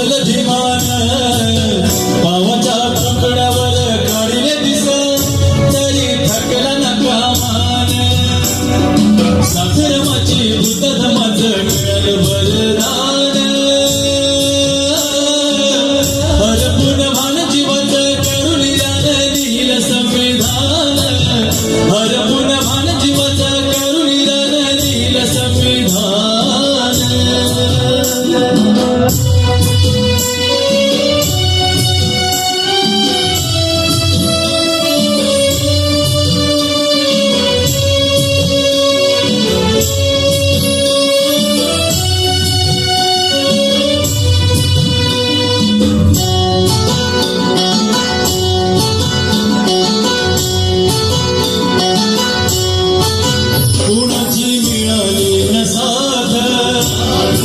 उठल धिमान पावाच्या तुकड्यावर काढले दिस तरी थकला न कामान साखरमाची बुद्ध धर्माचं मिळालं वरदान हरपून भान जीवाचं करून लिहिलं संविधान हरपून भान जीवाचं करून लिहिलं संविधान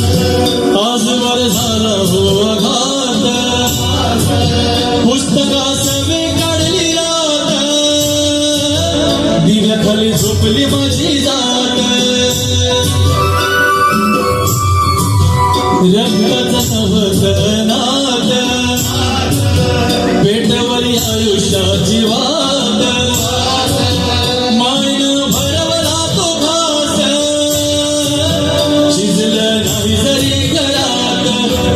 आजवर झाला हो आघात पुस्तकासवे काढली रात दिव्याखाली झोपली माझी जात रक्ताचा नव्हतं नात पेटवरी आयुष्याची वाट मायनं भरवला तो घास शिजलं नाही जरी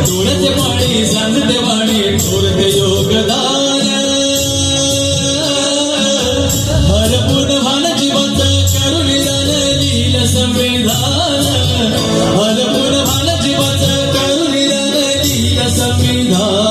डोळ्याचे पाणी सांगते वाणी थोरते योगदान हरपून भान जीवाचं करून लिहिलं संविधान हरपून भान जीवाचं करून लिहिलं संविधान